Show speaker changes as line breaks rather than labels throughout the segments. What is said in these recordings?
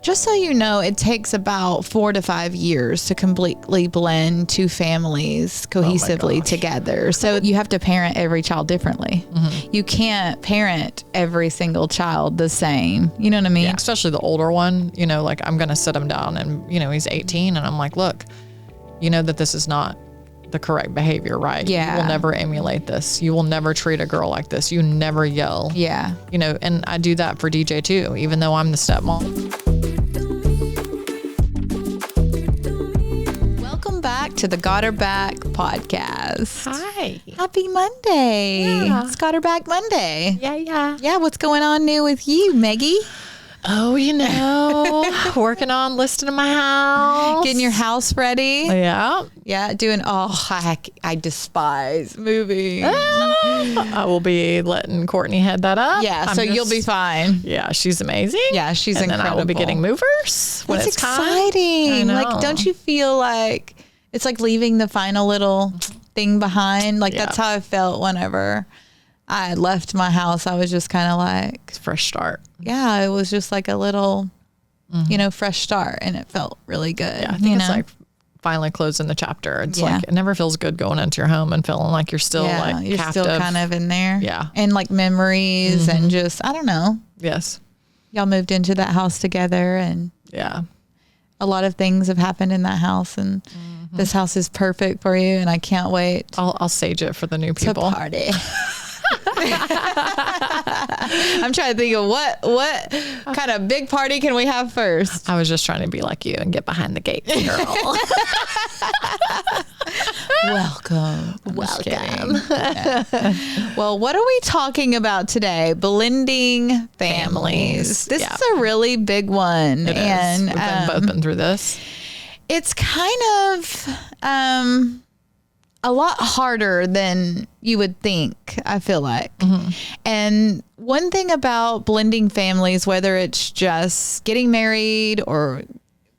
just so you know, it takes about 4 to 5 years to completely blend two families cohesively together. So you have to parent every child differently. You can't parent every single child the same. You know what I mean?
Yeah, especially the older one. You know, like I'm going to sit him down and, you know, he's 18 and I'm like, look, you know that this is not the correct behavior, right?
Yeah.
You will never emulate this. You will never treat a girl like this. You never yell.
Yeah.
You know, and I do that for DJ too, even though I'm the stepmom.
Welcome back to the Got Her Back podcast.
Hi.
Happy Monday.
Yeah.
It's Got Her Back Monday.
Yeah.
Yeah, what's going on new with you, Meggie?
Oh, you know, working on listing in my house.
Getting your house ready.
Yeah.
Yeah, doing, I despise moving.
I will be letting Courtney head that up.
Yeah, so you'll be fine.
Yeah, she's amazing.
Yeah, she's
and
incredible.
Then I will be getting movers when
That's
it's time.
exciting.
I know.
Like, don't you feel like it's like leaving the final little thing behind? Like, that's how I felt whenever I left my house. I was just kind of like,
It's a fresh start.
yeah, it was just like a little, you know, fresh start, and it felt really good.
Yeah, I think it's like finally closing the chapter. It's like it never feels good going into your home and feeling like you're still like
you're
captive.
still kind of in there.
Yeah.
And like memories and just, I don't know.
Yes.
Y'all moved into that house together, and
Yeah.
a lot of things have happened in that house, and this house is perfect for you, and I can't wait
I'll sage it for the new
to
people.
party. I'm trying to think of what kind of big party can we have first?
I was just trying to be like you and get behind the gate, girl.
Welcome.
Welcome.
Yeah. Well, what are we talking about today? Blending families. This is a really big one.
It
and
is. We've both been through this.
It's kind of a lot harder than you would think, I feel like. And one thing about blending families, whether it's just getting married or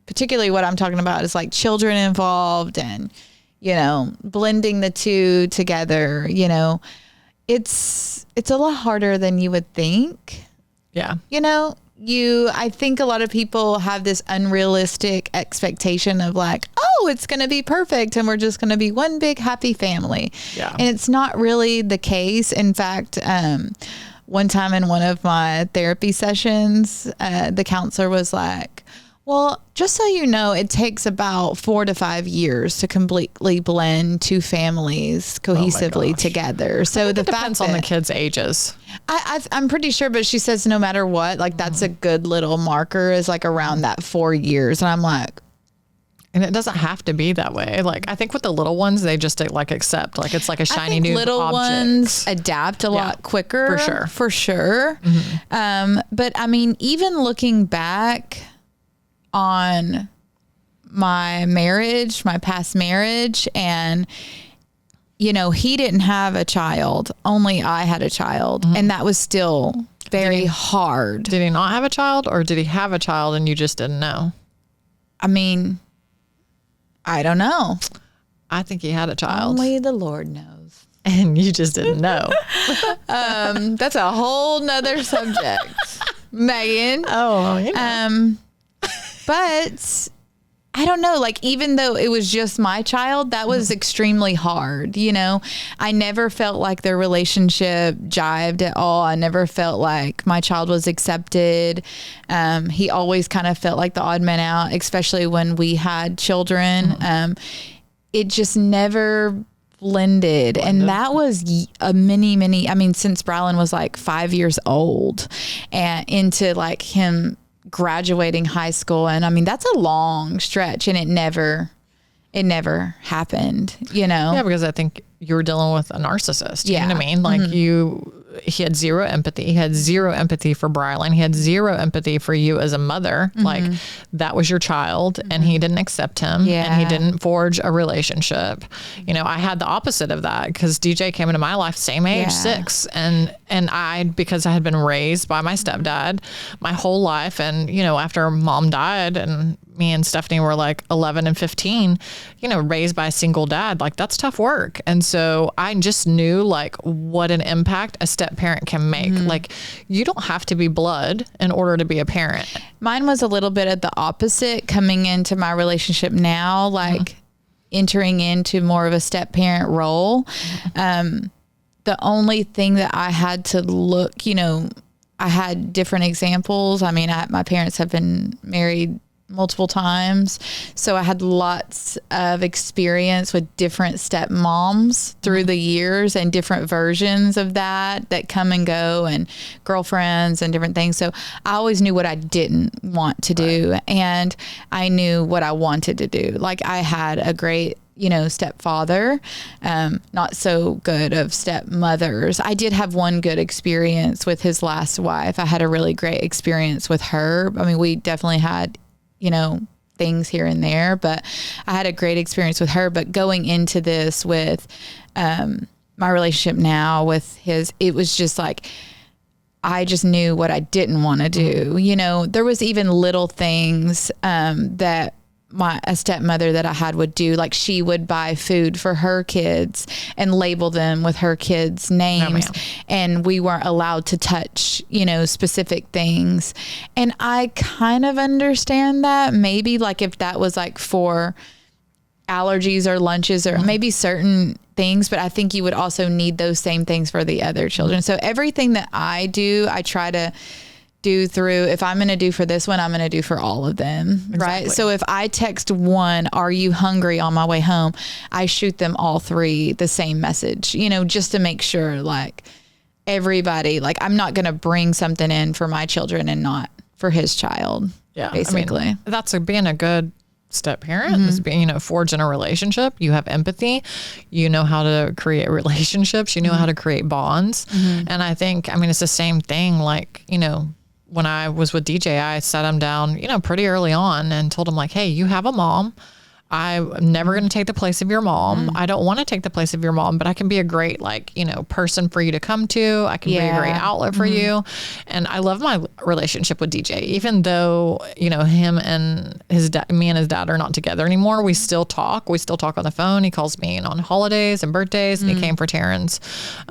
particularly what I'm talking about is like children involved and, you know, blending the two together, you know, it's a lot harder than you would think.
Yeah.
You know, I think a lot of people have this unrealistic expectation of like, oh, it's going to be perfect and we're just going to be one big happy family.
Yeah.
And it's not really the case. In fact, one time in one of my therapy sessions, the counselor was like, well, just so you know, it takes about 4 to 5 years to completely blend two families cohesively together. So the
Depends on the kids' ages.
I'm pretty sure, but she says no matter what, like that's a good little marker is like around that 4 years. And I'm like,
and it doesn't have to be that way. Like I think with the little ones, they just like accept, like it's like a shiny new
little
object.
ones adapt a lot quicker. For sure. But I mean, even looking back on my marriage, my past marriage, and you know, he didn't have a child, only I had a child, and that was still very hard.
Did he not have a child, or did he have a child and you just didn't know?
I mean, I don't know.
I think he had a child.
Only the Lord knows.
And you just didn't know.
That's a whole nother subject, Megan.
Oh, you know.
But I don't know, like, even though it was just my child, that was extremely hard. You know, I never felt like their relationship jived at all. I never felt like my child was accepted. He always kind of felt like the odd man out, especially when we had children. It just never blended. And that was a many, I mean, since Brylan was like 5 years old and into like him graduating high school. And I mean, that's a long stretch, and it never happened, you know?
Yeah, because I think you were dealing with a narcissist. You know what I mean? Like he had zero empathy. He had zero empathy for Brylan. He had zero empathy for you as a mother. Like that was your child, and he didn't accept him, and he didn't forge a relationship. You know, I had the opposite of that because DJ came into my life, same age, 6. And I, because I had been raised by my stepdad my whole life. And, you know, after mom died and me and Stephanie were like 11 and 15, raised by a single dad, like that's tough work. And so I just knew like what an impact a step parent can make. Like you don't have to be blood in order to be a parent.
Mine was a little bit of the opposite coming into my relationship now, like entering into more of a step parent role. The only thing that I had to look, I had different examples. I mean, my parents have been married multiple times. So I had lots of experience with different stepmoms through the years and different versions of that come and go, and girlfriends and different things. So I always knew what I didn't want to do. And I knew what I wanted to do. Like I had a great stepfather, not so good of stepmothers. I did have one good experience with his last wife. I had a really great experience with her. I mean, we definitely had, things here and there, but I had a great experience with her. But going into this with, my relationship now with his, it was just like, I just knew what I didn't want to do. There was even little things, that a stepmother that I had would do. Like she would buy food for her kids and label them with her kids' names. And we weren't allowed to touch, specific things. And I kind of understand that. Maybe like if that was like for allergies or lunches or maybe certain things, but I think you would also need those same things for the other children. So everything that I do, I try to do through, if I'm going to do for this one, I'm going to do for all of them. Exactly. Right. So if I text one, are you hungry, on my way home, I shoot them all three the same message, just to make sure like everybody, like I'm not going to bring something in for my children and not for his child. Yeah. Basically.
I mean, that's being a good step parent is being, forging a relationship. You have empathy, you know how to create relationships, you know how to create bonds. And I think, it's the same thing. Like, when I was with DJ, I sat him down, pretty early on and told him like, hey, you have a mom. I'm never going to take the place of your mom. I don't want to take the place of your mom, but I can be a great, person for you to come to. I can be a great outlet for you. And I love my relationship with DJ, even though, him and me and his dad are not together anymore. We still talk. We still talk on the phone. He calls me on holidays and birthdays, and he came for Taryn's.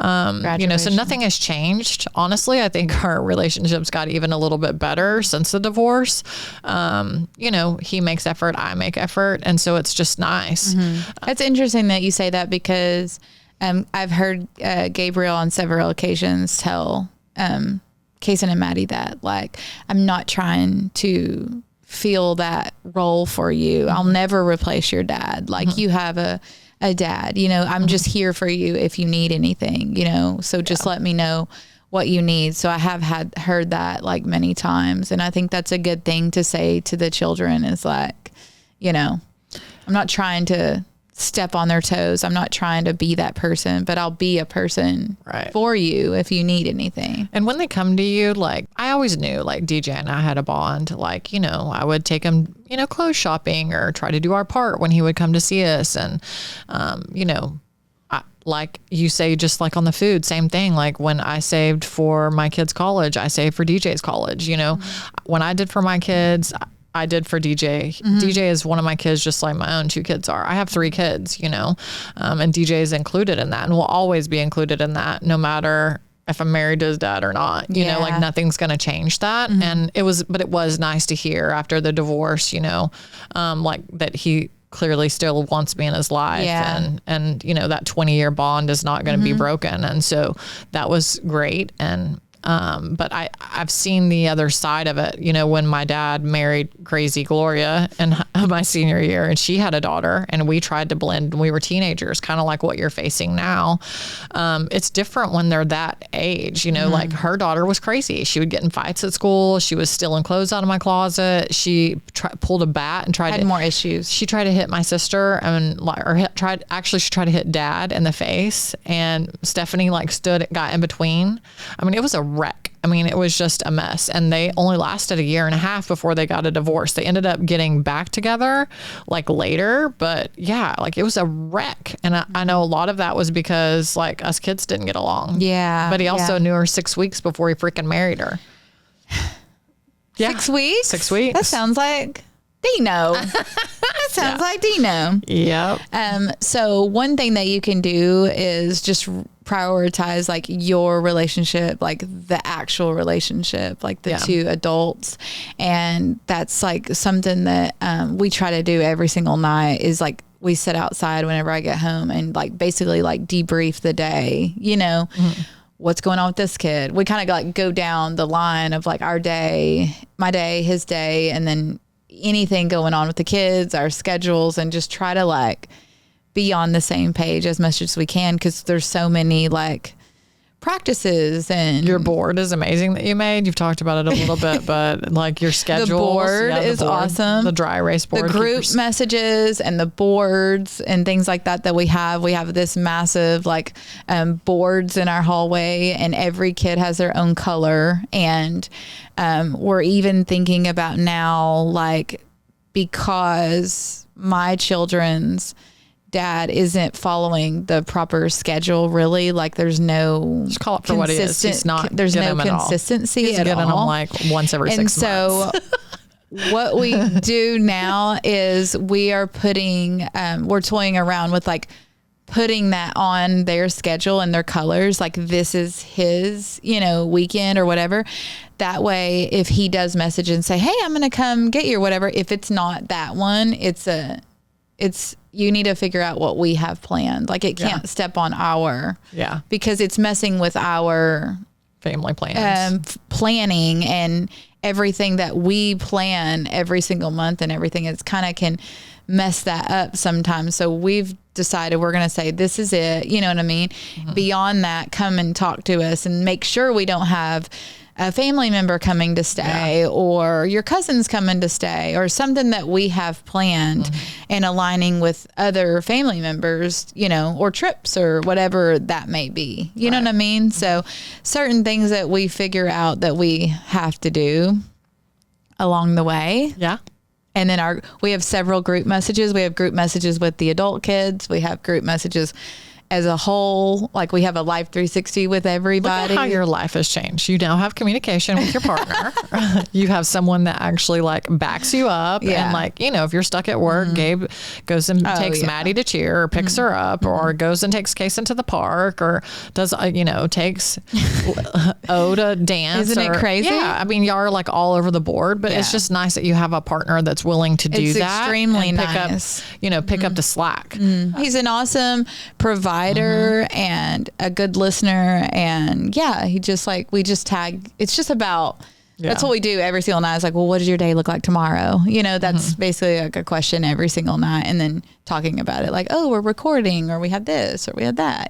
So nothing has changed. Honestly, I think our relationships got even a little bit better since the divorce. He makes effort, I make effort. And so it's just nice.
It's interesting that you say that because I've heard Gabriel on several occasions tell Kason and Maddie that like, I'm not trying to fill that role for you. I'll never replace your dad. Like you have a dad, I'm just here for you if you need anything, so just let me know what you need. So I have heard that like many times. And I think that's a good thing to say to the children is like, I'm not trying to step on their toes. I'm not trying to be that person, but I'll be a person for you if you need anything.
And when they come to you, like I always knew like DJ and I had a bond, like, I would take him, clothes shopping or try to do our part when he would come to see us. And, like you say, just like on the food, same thing. Like when I saved for my kids' college, I saved for DJ's college, when I did for my kids, I did for DJ. DJ is one of my kids, just like my own two kids are. I have 3 kids, and DJ is included in that and will always be included in that no matter if I'm married to his dad or not, like nothing's going to change that. And it was nice to hear after the divorce, like that he clearly still wants me in his life and that 20-year bond is not going to be broken. And so that was great. And but I've seen the other side of it, when my dad married crazy Gloria in my senior year and she had a daughter and we tried to blend when we were teenagers, kind of like what you're facing now. It's different when they're that age, like her daughter was crazy. She would get in fights at school. She was stealing clothes out of my closet. She pulled a bat and tried
more issues.
She tried to hit my sister and she tried to hit dad in the face, and Stephanie got in between. It was a wreck. It was just a mess, and they only lasted a year and a half before they got a divorce. They ended up getting back together later, but it was a wreck. And I know a lot of that was because us kids didn't get along.
Yeah.
But he also knew her 6 weeks before he freaking married her.
6 weeks?
6 weeks.
That sounds like Dino. That sounds like Dino.
Yep.
So one thing that you can do is just prioritize like your relationship, like the actual relationship, like the two adults. And that's like something that we try to do every single night is like we sit outside whenever I get home and like basically like debrief the day, what's going on with this kid. We kind of like go down the line of like our day, my day, his day, and then anything going on with the kids, our schedules, and just try to like be on the same page as much as we can, because there's so many like practices. And
your board is amazing that you made. You've talked about it a little bit, but like your schedule.
The board is awesome.
The dry erase board.
The group messages and the boards and things like that we have. We have this massive like boards in our hallway, and every kid has their own color. And we're even thinking about now, like, because my children's dad isn't following the proper schedule, really. Like, there's no
just call it for what it is. He's not.
There's no consistency
He's
at
getting
all.
them like once every 6 months.
And so what we do now is we are putting, we're toying around with like putting that on their schedule and their colors. Like, this is his, weekend or whatever. That way, if he does message and say, hey, I'm going to come get you or whatever, if it's not that one, you need to figure out what we have planned. Like, it can't step on because it's messing with our
family plans,
planning and everything that we plan every single month and everything. It's kind of can mess that up sometimes. So we've decided we're going to say, this is it. You know what I mean? Mm-hmm. Beyond that, come and talk to us and make sure we don't have a family member coming to stay or your cousins coming to stay or something that we have planned and aligning with other family members, or trips or whatever that may be. You know what I mean? So certain things that we figure out that we have to do along the way.
Yeah.
And then we have several group messages. We have group messages with the adult kids. We have group messages as a whole. Like, we have a Life 360 with everybody.
Look at how your life has changed. You now have communication with your partner. You have someone that actually like backs you up. And like, if you're stuck at work, Gabe goes and takes Maddie to cheer or picks her up or goes and takes Case into the park or does, takes O to dance.
Isn't it crazy?
Yeah. I mean, y'all are like all over the board, but it's just nice that you have a partner that's willing to do that.
Extremely nice.
Pick up the slack.
He's an awesome provider and a good listener, and he just like, we just tag, it's just about that's what we do every single night. It's like, well, what does your day look like tomorrow? That's basically like a question every single night, and then talking about it like, oh, we're recording, or we had this or we had that,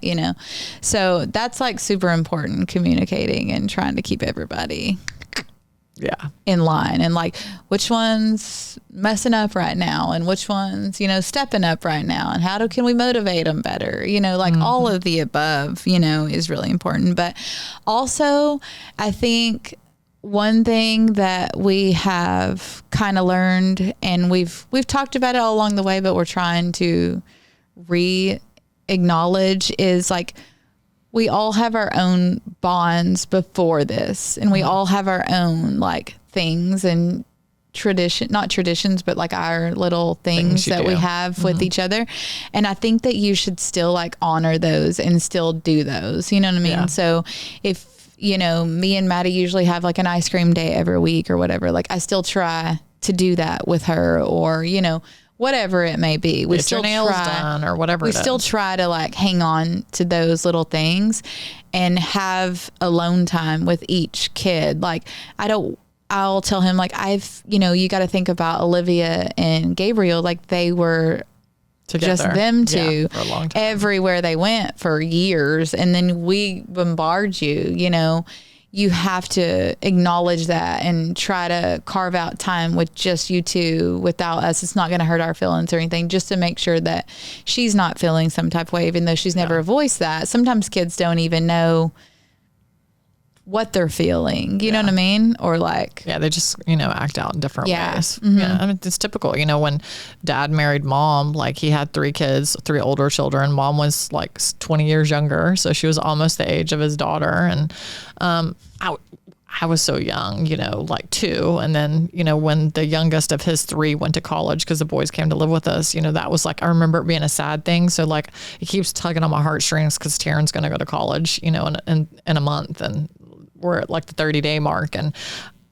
so that's like super important, communicating and trying to keep everybody in line, and like which one's messing up right now and which one's stepping up right now, and can we motivate them better, like all of the above is really important. But also, I think one thing that we have kind of learned, and we've talked about it all along the way, but we're trying to acknowledge, is like, we all have our own bonds before this, and we all have our own like things and not traditions, but like our little things that we have with each other. And I think that you should still like honor those and still do those, you know what I mean? Yeah. So if, me and Maddie usually have like an ice cream day every week or whatever, like I still try to do that with her, or, whatever it may be. We still
nails done or whatever.
We still try to like hang on to those little things and have alone time with each kid. Like, I'll tell him like, you got to think about Olivia and Gabriel. Like, they were together. Just them two
for a long time.
Everywhere they went for years. And then we bombard you, you have to acknowledge that and try to carve out time with just you two without us. It's not going to hurt our feelings or anything, just to make sure that she's not feeling some type of way, even though she's never voiced that. Sometimes kids don't even know what they're feeling, you know what I mean? Or like,
they just, act out in different ways. Yeah. I mean, it's typical, when dad married mom, like he had 3 kids, 3 older children. Mom was like 20 years younger. So she was almost the age of his daughter. And, I was so young, like 2. And then, when the youngest of his 3 went to college, because the boys came to live with us, that was like, I remember it being a sad thing. So like it keeps tugging on my heartstrings because Taryn's going to go to college, in a month. And we're at like the 30-day mark. And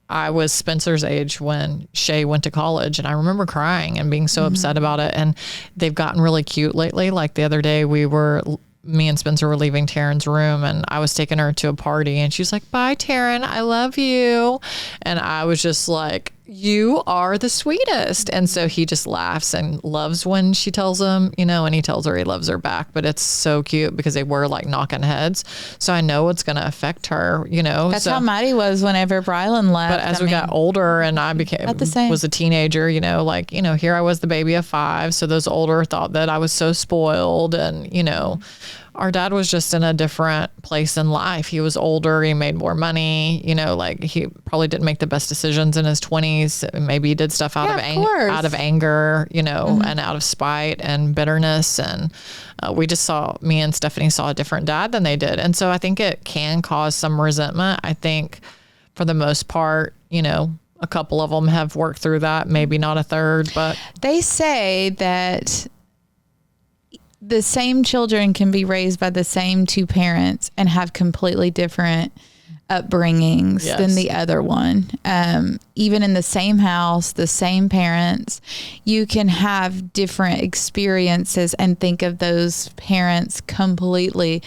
I was Spencer's age when Shay went to college, and I remember crying and being so upset about it. And they've gotten really cute lately. Like the other day me and Spencer were leaving Taryn's room, and I was taking her to a party, and she's like, "Bye, Taryn. I love you." And I was just like, "You are the sweetest." And so he just laughs and loves when she tells him, and he tells her he loves her back. But it's so cute because they were like knocking heads. So I know it's going to affect her,
That's how Maddie was whenever Brylan left.
But as we got older and I was a teenager, here I was the baby of 5. So those older thought that I was so spoiled, and, our dad was just in a different place in life. He was older. He made more money. Like he probably didn't make the best decisions in his 20s. Maybe he did stuff out of anger, and out of spite and bitterness. And me and Stephanie saw a different dad than they did. And so I think it can cause some resentment. I think for the most part, a couple of them have worked through that. Maybe not a third, but
they say that the same children can be raised by the same 2 parents and have completely different upbringings than the other one. Even in the same house, the same parents, you can have different experiences and think of those parents completely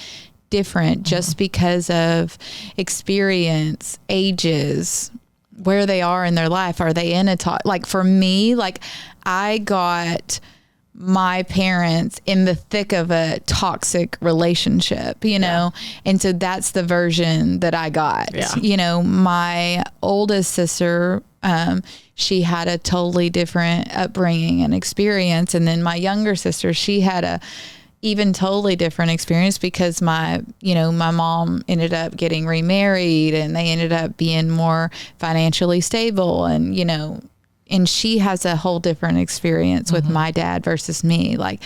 different just because of experience, ages, where they are in their life. Are they in a like for me, like I got my parents in the thick of a toxic relationship, and so that's the version that I got. My oldest sister, she had a totally different upbringing and experience, and then my younger sister, she had a even totally different experience because my mom ended up getting remarried, and they ended up being more financially stable, and she has a whole different experience with my dad versus me. Like,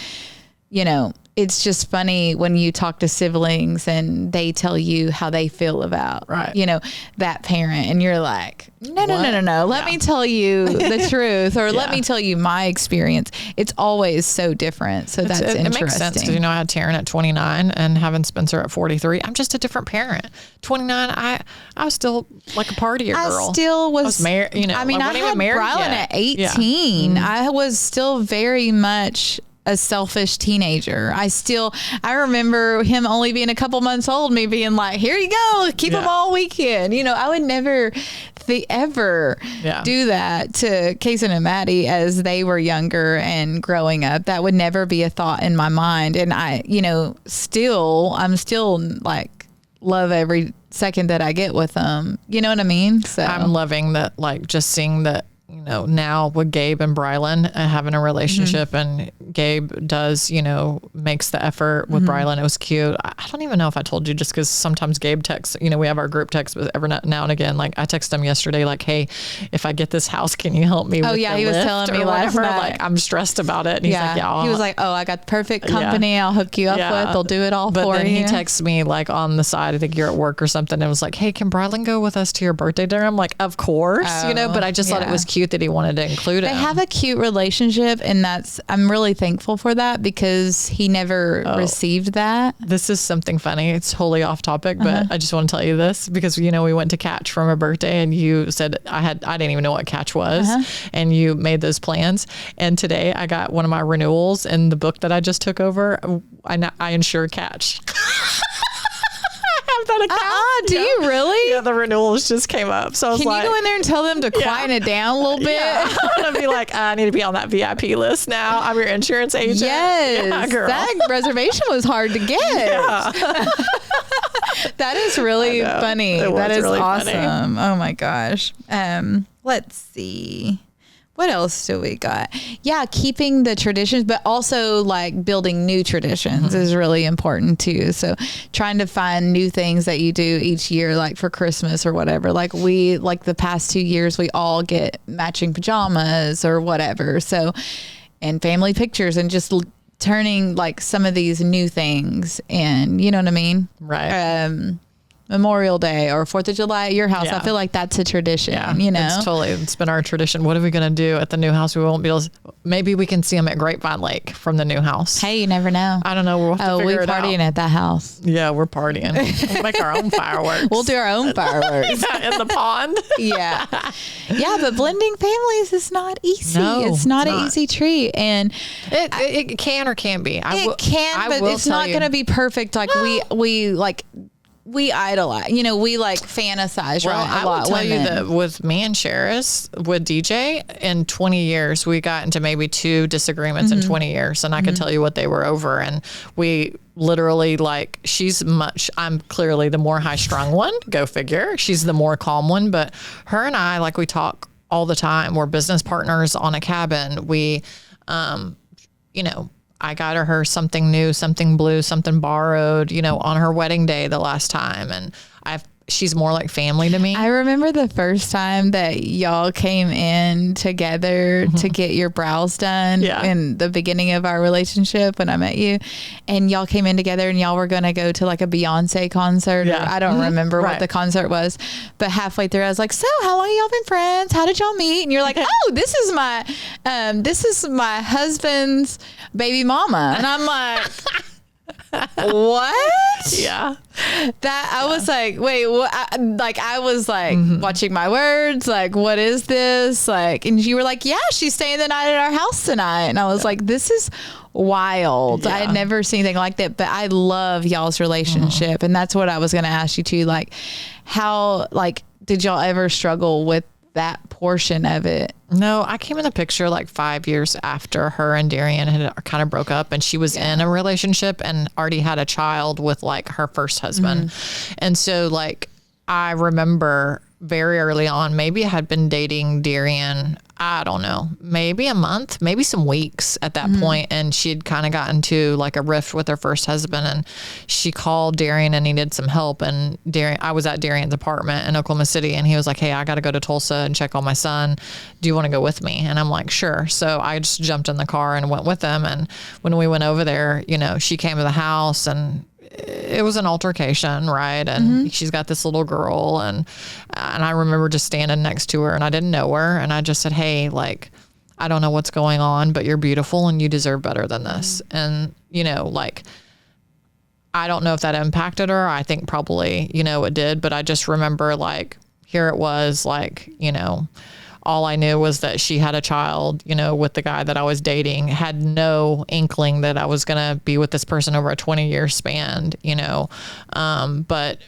it's just funny when you talk to siblings and they tell you how they feel about, that parent. And you're like, no. Let me tell you the truth, or let me tell you my experience. It's always so different. So that's interesting. It makes sense
because, I had Taryn at 29 and having Spencer at 43. I'm just a different parent. 29, I was still like a partier girl.
I was
married,
I mean, I had Brylan at 18. Yeah. I was still very much a selfish teenager. I remember him only being a couple months old, me being like, here you go, keep him all weekend. I would never ever do that to Kason and Maddie as they were younger and growing up. That would never be a thought in my mind. And I'm still like love every second that I get with them. You know what I mean? So
I'm loving that, like just seeing that, now with Gabe and Brylan having a relationship, and Gabe does, makes the effort with Brylan. It was cute. I don't even know if I told you, just because sometimes Gabe texts, we have our group text, but every now and again, like I texted him yesterday, like, hey, if I get this house, can you help me with the
he was
lift
telling me last night.
Like, I'm stressed about it. And he's like,
he was like, I got perfect company I'll hook you up with. They'll do it all for you. But then
he texts me like on the side, I think you're at work or something, and was like, hey, can Brylan go with us to your birthday dinner? I'm like, of course, but I just thought it was cute that he wanted to include him.
They have a cute relationship, and I'm really thankful for that because he never received that.
This is something funny. It's totally off topic, but I just want to tell you this because, we went to Catch for my birthday, and you said I didn't even know what Catch was, and you made those plans. And today I got one of my renewals in the book that I just took over. I insure Catch.
Do you really?
Yeah, the renewals just came up. So I was
Can you go in there and tell them to quieten it down a little bit?
Yeah. I'm going to be like, I need to be on that VIP list now. I'm your insurance agent.
Yes.
Girl.
That reservation was hard to get. Yeah. That is really funny. That is really awesome. Funny. Oh my gosh. Let's see. What else do we got? Yeah, keeping the traditions, but also like building new traditions is really important too. So trying to find new things that you do each year, like for Christmas or whatever. Like the past 2 years, we all get matching pajamas or whatever. So, and family pictures, and just turning like some of these new things, and you know what I mean?
Right.
Memorial Day or 4th of July at your house. I feel like that's a tradition, you know?
It's been our tradition. What are we going to do at the new house? We won't be able to, maybe we can see them at Grapevine Lake from the new house.
Hey, you never know.
I don't know. We'll have to figure it out.
We're partying at that house.
Yeah, we're partying. We'll make our own fireworks.
We'll do our own fireworks.
In the pond.
Yeah, but blending families is not easy.
No,
it's not an easy treat. And
it can or can't be.
But it's not going to be perfect. Like we idolize, you know, we like fantasize,
well,
right?
I will tell you that with me and Sheris, with DJ, in 20 years, we got into maybe 2 disagreements in 20 years. And I can tell you what they were over. And we literally, like, I'm clearly the more high strung one, go figure. She's the more calm one. But her and I, like, we talk all the time. We're business partners on a cabin. We, you know, I got her something new, something blue, something borrowed, you know, on her wedding day the last time. And she's more like family to me.
I remember the first time that y'all came in together to get your brows done in the beginning of our relationship when I met you, and y'all came in together and y'all were going to go to like a Beyonce concert. Or I don't remember what the concert was, but halfway through I was like, so how long y'all been friends? How did y'all meet? And you're like, oh, this is my husband's baby mama. And I'm like, what?
Yeah.
That I was like, wait, what? I was like watching my words, like, what is this? Like, and you were like, yeah, she's staying the night at our house tonight. And I was like, this is wild. I had never seen anything like that, but I love y'all's relationship. And that's what I was going to ask you too. Like, how, like, did y'all ever struggle with that portion of it?
No, I came in the picture like 5 years after her and Darian had kind of broke up, and she was in a relationship and already had a child with like her first husband. And so like, I remember very early on, maybe I had been dating Darian, I don't know, maybe a month, maybe some weeks at that point, and she'd kind of gotten to like a rift with her first husband, and she called Darian and needed some help. And I was at Darian's apartment in Oklahoma City, and he was like, hey, I got to go to Tulsa and check on my son. Do you want to go with me? And I'm like, sure. So I just jumped in the car and went with him. And when we went over there, you know, she came to the house and it was an altercation, right? And she's got this little girl, and I remember just standing next to her, and I didn't know her, and I just said, hey, like, I don't know what's going on, but you're beautiful and you deserve better than this. And, you know, like, I don't know if that impacted her. I think probably, you know, it did, but I just remember like, here it was, like, you know, all I knew was that she had a child, you know, with the guy that I was dating, had no inkling that I was going to be with this person over a 20-year span, you know. But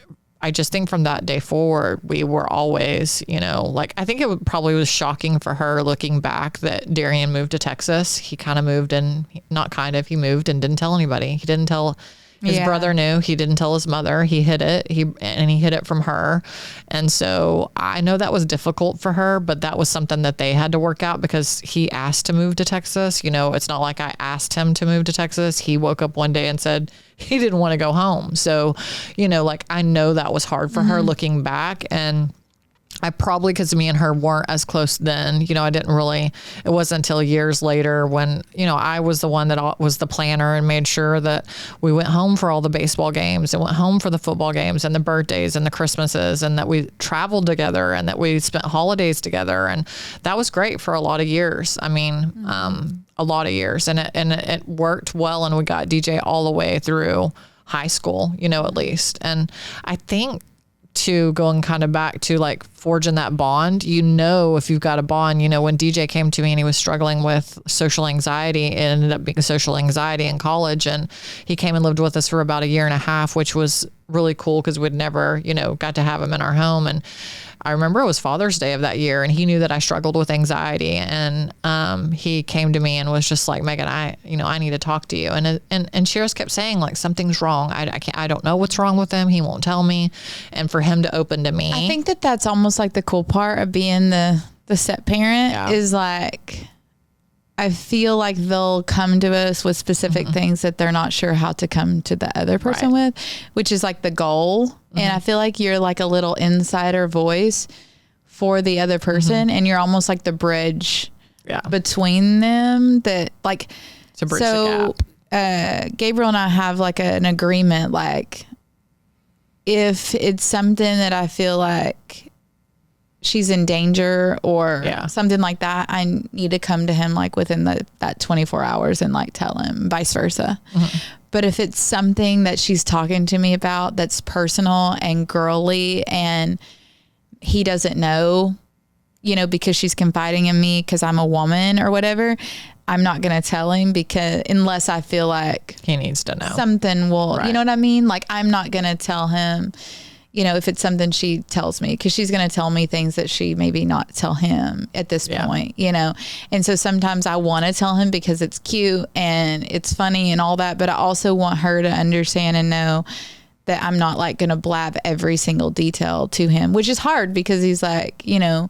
I just think from that day forward, we were always, you know, like, I think it probably was shocking for her looking back that Darian moved to Texas. He kind of moved and he moved and didn't tell anybody. He didn't tell. His brother knew. He didn't tell his mother. He hid it. He hid it from her. And so I know that was difficult for her, but that was something that they had to work out because he asked to move to Texas. You know, it's not like I asked him to move to Texas. He woke up one day and said he didn't want to go home. So, you know, like, I know that was hard for her looking back. And I probably, because me and her weren't as close then, you know, it wasn't until years later when, you know, I was the one that was the planner and made sure that we went home for all the baseball games and went home for the football games and the birthdays and the Christmases, and that we traveled together and that we spent holidays together. And that was great for a lot of years. I mean, a lot of years, and it worked well. And we got DJ all the way through high school, you know, at least. And I think, to going kind of back to like forging that bond, you know, if you've got a bond, you know, when DJ came to me and he was struggling with social anxiety, it ended up being social anxiety in college. And he came and lived with us for about 1.5 years, which was really cool because we'd never, you know, got to have him in our home. And I remember it was Father's Day of that year, and he knew that I struggled with anxiety, and he came to me and was just like, Megan, I need to talk to you. And Sheris kept saying like, something's wrong. I don't know what's wrong with him. He won't tell me. And for him to open to me,
I think that's almost like the cool part of being the step parent is like, I feel like they'll come to us with specific things that they're not sure how to come to the other person with, which is like the goal. And I feel like you're like a little insider voice for the other person, and you're almost like the bridge between them, that like,
to bridge the gap.
Gabriel and I have like an agreement, like, if it's something that I feel like she's in danger or something like that, I need to come to him like within that 24 hours and like tell him, vice versa. Mm-hmm. But if it's something that she's talking to me about that's personal and girly and he doesn't know, you know, because she's confiding in me because I'm a woman or whatever, I'm not going to tell him because unless I feel like
he needs to know
something will, you know what I mean? Like I'm not going to tell him, you know, if it's something she tells me, because she's going to tell me things that she maybe not tell him at this point, you know? And so sometimes I want to tell him because it's cute and it's funny and all that, but I also want her to understand and know that I'm not like going to blab every single detail to him, which is hard because he's like, you know,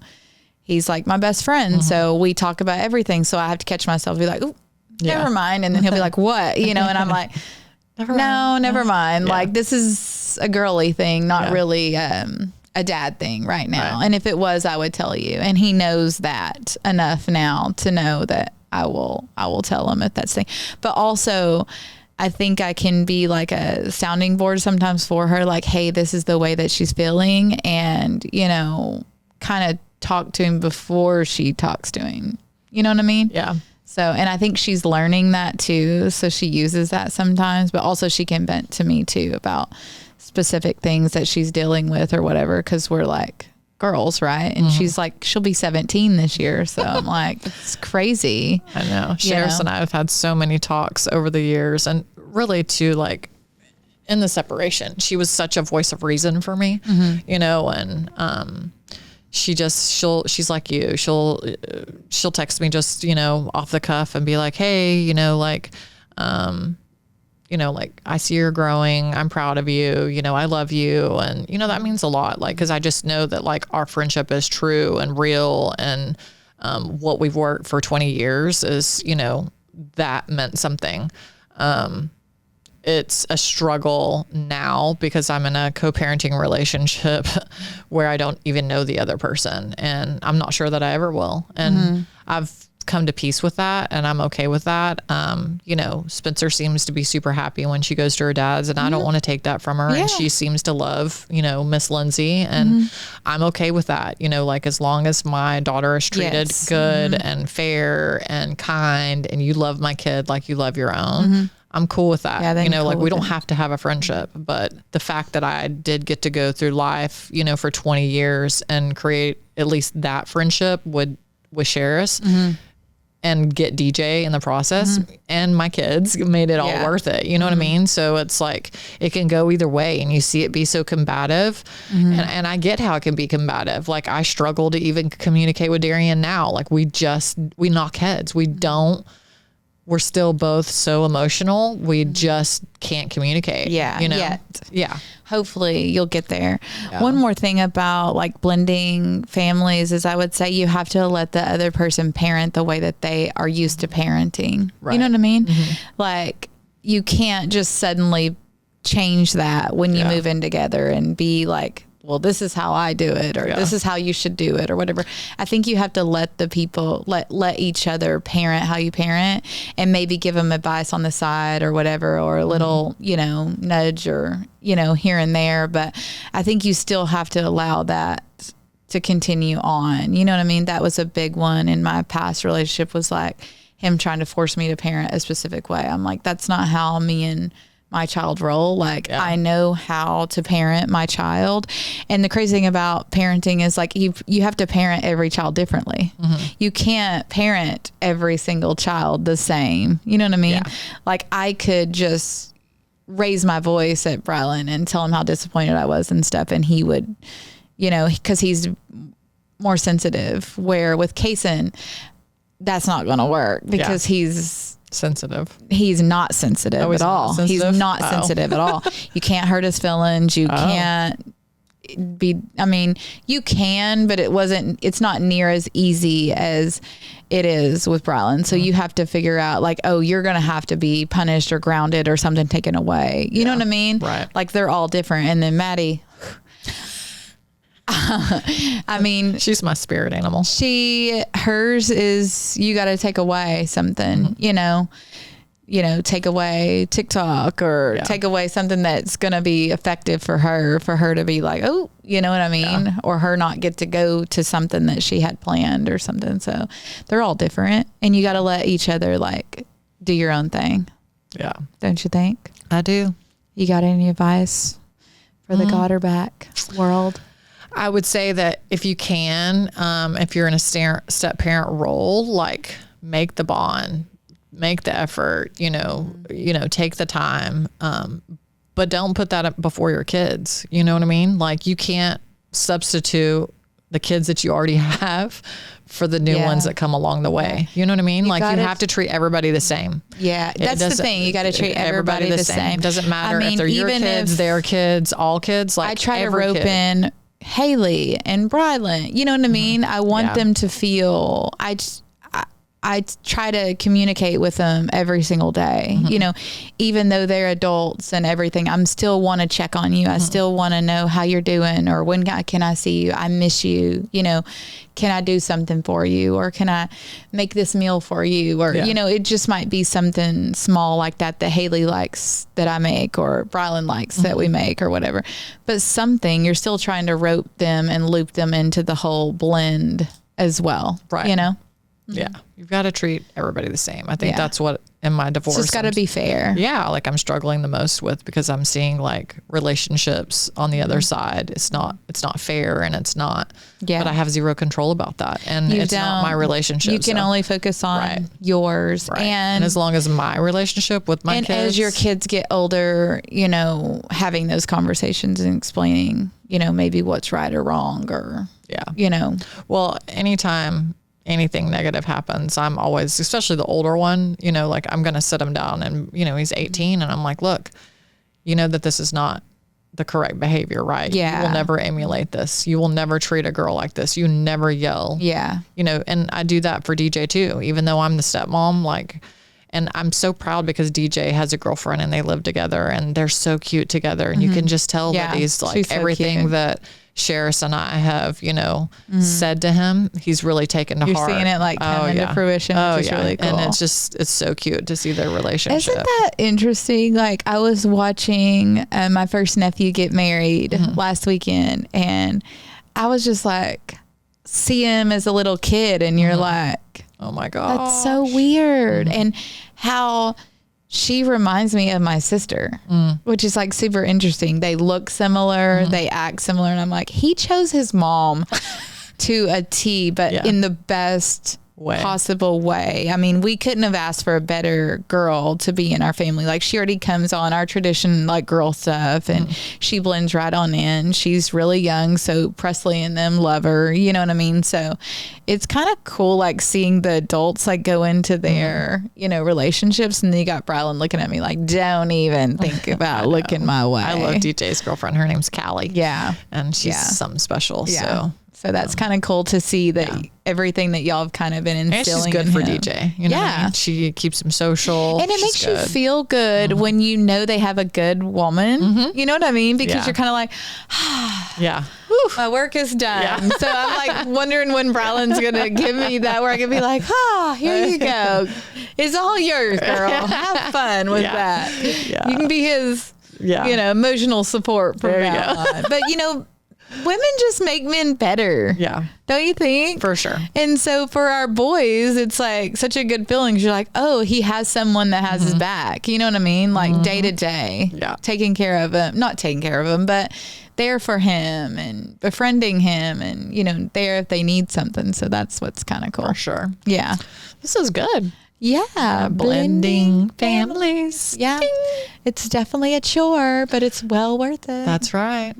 he's like my best friend. Mm-hmm. So we talk about everything. So I have to catch myself, be like, ooh, never mind. And then he'll be like, what? You know, and I'm like, never mind. Yeah. Like this is a girly thing, not really a dad thing right now. Right. And if it was, I would tell you. And he knows that enough now to know that I will tell him if that's the thing. But also I think I can be like a sounding board sometimes for her. Like, hey, this is the way that she's feeling. And, you know, kind of talk to him before she talks to him. You know what I mean?
Yeah.
So, and I think she's learning that too. So she uses that sometimes, but also she can vent to me too about specific things that she's dealing with or whatever. Cause we're like girls, right? And she's like, she'll be 17 this year. So I'm like, it's crazy.
I know. Sharis and I have had so many talks over the years, and really too, like in the separation, she was such a voice of reason for me, you know, and, she's like you, she'll text me just, you know, off the cuff and be like, hey, you know, like, you know, like I see you're growing. I'm proud of you. You know, I love you. And, you know, that means a lot. Like, cause I just know that like our friendship is true and real. And, what we've worked for 20 years is, you know, that meant something. It's a struggle now because I'm in a co-parenting relationship where I don't even know the other person, and I'm not sure that I ever will. And I've come to peace with that, and I'm okay with that. You know, Spencer seems to be super happy when she goes to her dad's, and I don't want to take that from her. And she seems to love, you know, Miss Lindsay, and I'm okay with that. You know, like as long as my daughter is treated good and fair and kind, and you love my kid like you love your own, I'm cool with that. Yeah, you know, like we don't have to have a friendship, but the fact that I did get to go through life, you know, for 20 years and create at least that friendship with Sharis and get DJ in the process and my kids made it all worth it. You know what I mean? So it's like, it can go either way, and you see it be so combative, and I get how it can be combative. Like I struggle to even communicate with Darian now. Like we knock heads. We're still both so emotional. We just can't communicate.
Yeah.
You know?
Yet.
Yeah.
Hopefully you'll get there. Yeah. One more thing about like blending families is I would say you have to let the other person parent the way that they are used to parenting. Right. You know what I mean? Like you can't just suddenly change that when you move in together and be like, well, this is how I do it, or this is how you should do it, or whatever. I think you have to let the people, let each other parent how you parent, and maybe give them advice on the side or whatever, or a little, you know, nudge or, you know, here and there. But I think you still have to allow that to continue on. You know what I mean? That was a big one in my past relationship, was like him trying to force me to parent a specific way. I'm like, that's not how me and my child roll. Like I know how to parent my child. And the crazy thing about parenting is like you have to parent every child differently. You can't parent every single child the same. You know what I mean? Like I could just raise my voice at Brylan and tell him how disappointed I was and stuff, and he would, you know, because he's more sensitive, where with Kason that's not going to work because he's
sensitive.
He's not sensitive at all. He's not sensitive at all. You can't hurt his feelings. You can't be, I mean, you can, but it's not near as easy as it is with Brylan. So you have to figure out like, oh, you're going to have to be punished or grounded or something taken away. You know what I mean?
Right.
Like they're all different. And then Maddie, I mean,
she's my spirit animal.
Hers is, you got to take away something, you know, take away TikTok or take away something that's going to be effective for her to be like, oh, you know what I mean? Yeah. Or her not get to go to something that she had planned or something. So they're all different, and you got to let each other like do your own thing. Yeah. Don't you think?
I do.
You got any advice for the got her back world?
I would say that if you can, if you're in a step parent role, like make the bond, make the effort, take the time. But don't put that up before your kids. You know what I mean? Like you can't substitute the kids that you already have for the new ones that come along the way. You know what I mean? You have to treat everybody the same.
Yeah. That's the thing. You got to treat everybody the same.
Doesn't matter if they're your kids, their kids, all kids. Like
I try to rope in Haley and Brylan. You know what I mean? I want them to feel, I try to communicate with them every single day, even though they're adults and everything. I'm still want to check on you. I still want to know how you're doing, or when can I see you? I miss you. Can I do something for you, or can I make this meal for you? Or, it just might be something small like that Haley likes that I make, or Brylan likes that we make, or whatever. But something, you're still trying to rope them and loop them into the whole blend as well.
Right. Yeah. You've got to treat everybody the same. I think that's what in my divorce.
It's just got to be fair.
Yeah. Like I'm struggling the most with, because I'm seeing like relationships on the other side. It's not fair, and it's not, but I have zero control about that. And it's not my relationship.
You can only focus on yours. Right. And
as long as my relationship with my kids. And
as your kids get older, having those conversations and explaining, maybe what's right or wrong, or,
well, anytime anything negative happens, I'm always, especially the older one, like I'm going to sit him down and, he's 18 and I'm like, look, that this is not the correct behavior, right?
Yeah.
You will never emulate this. You will never treat a girl like this. You never yell.
Yeah.
And I do that for DJ too, even though I'm the stepmom, and I'm so proud because DJ has a girlfriend and they live together and they're so cute together. And you can just tell that he's like everything so that Sherris and I have, said to him, he's really taken to heart.
You're seeing it come into fruition, which is really cool.
And it's so cute to see their relationship.
Isn't that interesting? Like I was watching my first nephew get married last weekend, and I was just like, see him as a little kid, and you're like,
oh my God,
that's so weird. And how she reminds me of my sister, which is like super interesting. They look similar, they act similar. And I'm like, he chose his mom to a T, but in the best possible way. I mean, we couldn't have asked for a better girl to be in our family. Like she already comes on our tradition, like girl stuff, and she blends right on in. She's really young, so Presley and them love her. You know what I mean? So it's kind of cool, like seeing the adults like go into their, relationships, and then you got Brylan looking at me like, don't even think about looking my way.
I love DJ's girlfriend. Her name's Callie.
Yeah.
And she's something special. Yeah.
So that's kind of cool to see that everything that y'all have kind of been instilling.
And she's good
in
for
him.
DJ. You know what I mean? She keeps him social.
And it makes you feel good when you know they have a good woman. You know what I mean? Because you're kind of like, my work is done. Yeah. So I'm like wondering when Brylan's going to give me that, where I can be like, here you go. It's all yours, girl. Have fun with that. Yeah. You can be his, emotional support from now on. But, women just make men better. Yeah. Don't you think?
For sure.
And so for our boys, it's like such a good feeling. You're like, oh, he has someone that has his back. You know what I mean? Like day to day. Yeah. Taking care of him. Not taking care of him, but there for him and befriending him and, there if they need something. So that's what's kind of cool.
For sure.
Yeah.
This is good.
Yeah.
Blending families.
Yeah. Ding. It's definitely a chore, but it's well worth it.
That's right.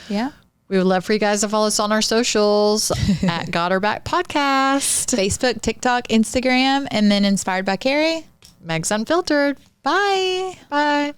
Yeah.
We would love for you guys to follow us on our socials at Got Her Back Podcast.
Facebook, TikTok, Instagram, and then Inspired by Carrie.
Meg's Unfiltered.
Bye.
Bye.